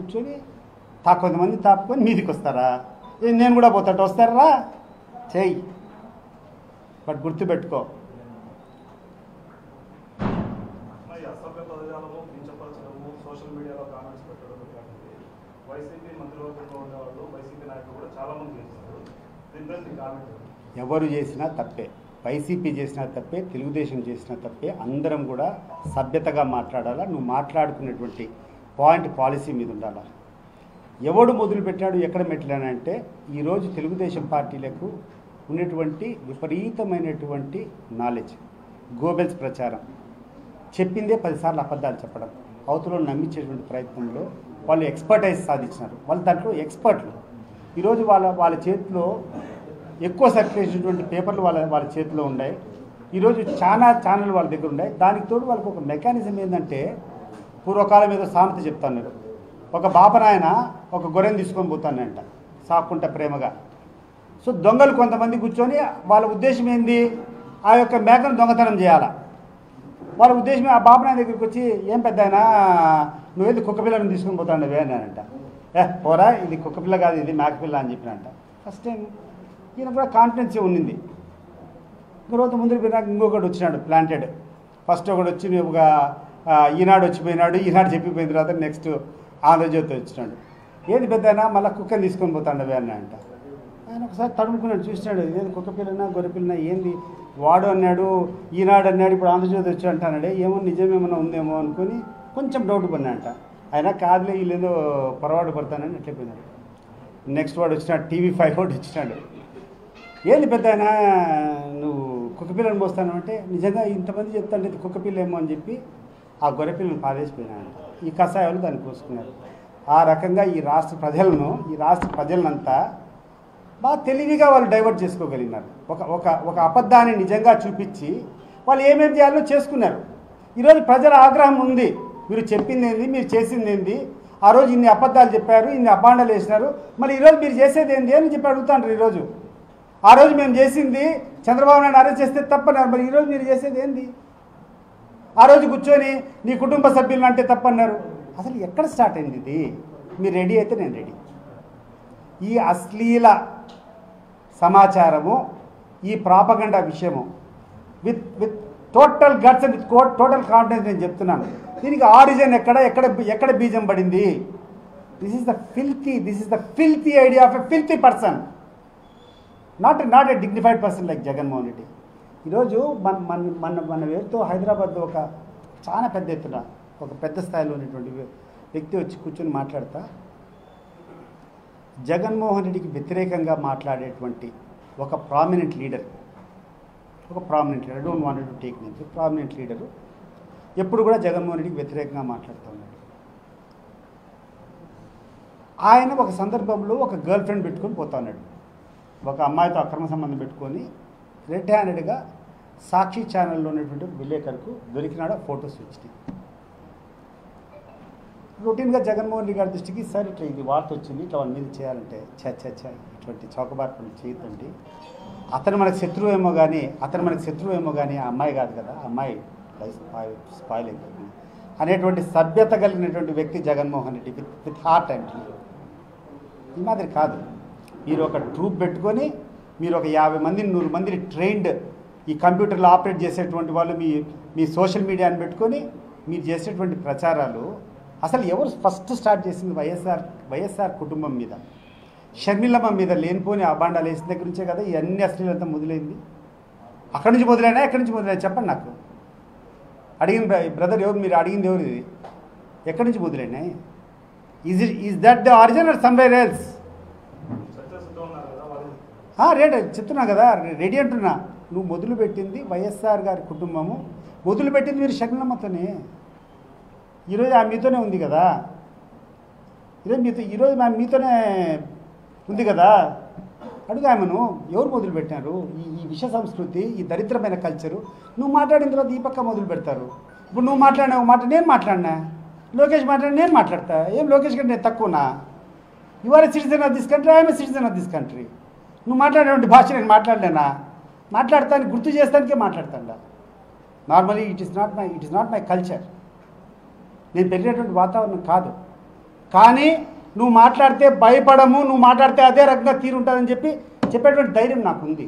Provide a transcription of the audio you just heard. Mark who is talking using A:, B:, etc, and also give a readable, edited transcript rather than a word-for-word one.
A: కూర్చొని కొంతమంది తాపుకొని మీదికి వస్తారా? నేను కూడా పోతాట వస్తారా? చెయ్యి, బట్ గుర్తుపెట్టుకో.
B: సోషల్ మీడియాలో కామెంట్స్ పెట్టడం, వైసీపీ మంత్రివర్గంలో ఉండేవాళ్ళు వైసీపీ నాయకులు కూడా చాలా మంది చేస్తున్నారు. దీనిపై కామెంట్
A: ఎవరు చేసినా తప్పే, వైసీపీ చేసినా తప్పే, తెలుగుదేశం చేసినా తప్పే. అందరం కూడా సభ్యతగా మాట్లాడాలా. నువ్వు మాట్లాడుకునేటువంటి పాలసీ మీద ఉండాలా. ఎవడు మొదలుపెట్టాడు, ఎక్కడ పెట్టానంటే ఈరోజు తెలుగుదేశం పార్టీలకు ఉన్నటువంటి విపరీతమైనటువంటి నాలెడ్జ్, గోబెల్స్ ప్రచారం, చెప్పిందే 10 సార్లు అబద్ధాలు చెప్పడం, అవతలో నమ్మించేటువంటి ప్రయత్నంలో వాళ్ళు ఎక్స్పర్టైజ్ సాధించినారు. వాళ్ళు దాంట్లో ఎక్స్పర్ట్లు. ఈరోజు వాళ్ళ చేతిలో ఎక్కువ సర్క్యులేషన్ పేపర్లు వాళ్ళ చేతిలో ఉన్నాయి. ఈరోజు చాలా ఛానల్ వాళ్ళ దగ్గర ఉన్నాయి. దానికి తోడు వాళ్ళకి ఒక మెకానిజం ఏంటంటే, పూర్వకాలం ఏదో సామెత చెప్తాను, ఒక బాపనాయన ఒక గొర్రెని తీసుకొని పోతానంట సాక్కుంట ప్రేమగా. సో దొంగలు కొంతమంది కూర్చొని వాళ్ళ ఉద్దేశం ఏంది, ఆ యొక్క మేకను దొంగతనం చేయాలా. వాళ్ళ ఉద్దేశం ఆ బాపనాయన దగ్గరికి వచ్చి, ఏం పెద్ద ఆయన నువ్వేది కుక్కపిల్లను తీసుకొని పోతాండవే అన్నానంట. పోరా, ఇది కుక్కపిల్ల కాదు, ఇది మేకపిల్ల అని చెప్పినంట. ఫస్ట్ టైం ఈయన కూడా కాన్ఫిడెన్సే ఉన్నింది. తర్వాత ముందు పోయినాక ఇంకొకటి వచ్చినాడు ప్లాంటెడ్. ఫస్ట్ ఒకటి వచ్చి ఒక ఈనాడు వచ్చిపోయినాడు, ఈనాడు చెప్పిపోయిన తర్వాత నెక్స్ట్ ఆంధ్రజ్యోతి వచ్చినాడు. ఏది పెద్ద అయినా మళ్ళీ కుక్కని తీసుకొని పోతాండవే అన్నాడంట. ఆయన ఒకసారి తడుముకున్నాడు, చూసినాడు, ఇదేది కుక్క పిల్లనా గొర్రెపిల్లనా ఏంది, వాడు అన్నాడు, ఈనాడు అన్నాడు, ఇప్పుడు ఆంధ్రజ్యోతి వచ్చి అంటానాడే, ఏమో నిజమేమన్నా ఉందేమో అనుకుని కొంచెం డౌట్ పడినాడంట. ఆయన కాదులే, వీళ్ళేదో పొరపాటు పడతానని అట్లే పోయినాడు. నెక్స్ట్ వాడు వచ్చినాడు, TV5 ఒకటి వచ్చినాడు. ఏంది పెద్ద ఆయన నువ్వు కుక్కపిల్లని పోస్తాను అంటే, నిజంగా ఇంతమంది చెప్తాంటే కుక్కపిల్ల ఏమో అని చెప్పి ఆ గొర్రెపిల్లని పారేసిపోయినాడు. ఈ కషాయాలు దాన్ని పోసుకున్నారు. ఆ రకంగా ఈ రాష్ట్ర ప్రజలనంతా బాగా తెలివిగా వాళ్ళు డైవర్ట్ చేసుకోగలిగినారు. ఒక అబద్ధాన్ని నిజంగా చూపించి వాళ్ళు ఏమేమి చేయాలో చేసుకున్నారు. ఈరోజు ప్రజల ఆగ్రహం ఉంది, మీరు చెప్పింది ఏంది, మీరు చేసింది ఏంది, ఆ రోజు ఇన్ని అబద్ధాలు చెప్పారు, ఇన్ని అబాండాలు వేసినారు, మళ్ళీ ఈరోజు మీరు చేసేది ఏంది అని చెప్పి అడుగుతాంటారు. ఈరోజు ఆ రోజు మేము చేసింది చంద్రబాబు నాయుడు అరెస్ట్ చేస్తే తప్పన్నారు, మరి ఈరోజు మీరు చేసేది ఏంది? ఆ రోజు కూర్చొని నీ కుటుంబ సభ్యులను అంటే తప్పన్నారు. అసలు ఎక్కడ స్టార్ట్ అయింది ఇది? మీరు రెడీ అయితే నేను రెడీ. ఈ అశ్లీల సమాచారము, ఈ ప్రాపగండా విషయము with total guts and with total confidence నేను చెప్తున్నాను. దీనికి ఆరిజిన్ ఎక్కడ బీజం పడింది? This is the filthy idea of a filthy person, not a dignified person like Jaganmohan Reddy. ఈరోజు మన వేరుతో హైదరాబాద్లో ఒక చాలా పెద్ద ఎత్తున ఒక పెద్ద స్థాయిలో ఉన్నటువంటి వ్యక్తి వచ్చి కూర్చొని మాట్లాడతా, జగన్మోహన్ రెడ్డికి వ్యతిరేకంగా మాట్లాడేటువంటి ఒక prominent leader, I don't want to take names, prominent leader ఎప్పుడు కూడా జగన్మోహన్ రెడ్డికి వ్యతిరేకంగా మాట్లాడుతూ ఉన్నాడు. ఆయన ఒక సందర్భంలో ఒక గర్ల్ ఫ్రెండ్ పెట్టుకొని పోతా ఉన్నాడు. ఒక అమ్మాయితో అక్రమ సంబంధం పెట్టుకొని రెడ్ హ్యాండెడ్గా సాక్షి ఛానల్లో ఉన్నటువంటి విలేకరుకు దొరికినాడు. ఫొటోస్ వచ్చినాయి. రొటీన్గా జగన్మోహన్ రెడ్డి గారి దృష్టికి, సార్ ఇట్లా ఇది వార్త వచ్చింది, ఇట్లా వాళ్ళ మీద చేయాలంటే ఇటువంటి చౌకబార్ పనులు చేయొద్దండి, అతను మనకు శత్రువు ఏమో కానీ ఆ అమ్మాయి కాదు కదా, అమ్మాయి స్పాయిల్ అయిపోయింది అనేటువంటి సభ్యత కలిగినటువంటి వ్యక్తి Jaganmohan Reddy. With heart and ఈ మాదిరి కాదు. మీరు ఒక ట్రూప్ పెట్టుకొని, మీరు ఒక 50 మందిని 100 మందిని ట్రైన్డ్ ఈ కంప్యూటర్లో ఆపరేట్ చేసేటువంటి వాళ్ళు మీ సోషల్ మీడియాని పెట్టుకొని మీరు చేసేటువంటి ప్రచారాలు, అసలు ఎవరు ఫస్ట్ స్టార్ట్ చేసింది? వైఎస్ఆర్ కుటుంబం మీద, షర్మిలమ్మ మీద లేనిపోని అబాండాలు వేసిన దగ్గర నుంచే కదా ఇవన్నీ అశ్లీలత మొదలైంది. అక్కడి నుంచి మొదలైనా ఎక్కడి నుంచి మొదలైనా చెప్పండి నాకు. అడిగిన బ్రదర్ ఎవరు, మీరు అడిగింది ఎవరు, ఇది ఎక్కడి నుంచి మొదలైనాయి? Is that the origin or somewhere else? చెప్తున్నా కదా, రెడీ అంటున్నా. నువ్వు మొదలుపెట్టింది వైఎస్ఆర్ గారి కుటుంబము, మొదలుపెట్టింది మీరు షర్మిలమ్మతోనే. ఈరోజు ఆమె మీతోనే ఉంది కదా, ఈరోజు ఆమె మీతోనే ఉంది కదా. అడుగు ఆమెను, ఎవరు మొదలుపెట్టారు ఈ విష సంస్కృతి, ఈ దరిద్రమైన కల్చరు? నువ్వు మాట్లాడిన తర్వాత ఈ పక్క మొదలు పెడతారు. ఇప్పుడు నువ్వు మాట్లాడినావు మాట నేను మాట్లాడినా, లోకేష్ మాట్లాడి నేను మాట్లాడతా. ఏం లోకేష్ కంటే నేను తక్కువనా? You are a citizen of this country, I'm a citizen of this country. నువ్వు మాట్లాడేటువంటి భాష నేను మాట్లాడలేనా? మాట్లాడతాను, గుర్తు చేస్తానికే మాట్లాడతాడా. Normally it is not my culture. నేను పెరిగినటువంటి వాతావరణం కాదు. కానీ నువ్వు మాట్లాడితే భయపడము, నువ్వు మాట్లాడితే అదే రకంగా తీరుంటుందని చెప్పేటువంటి ధైర్యం నాకు ఉంది.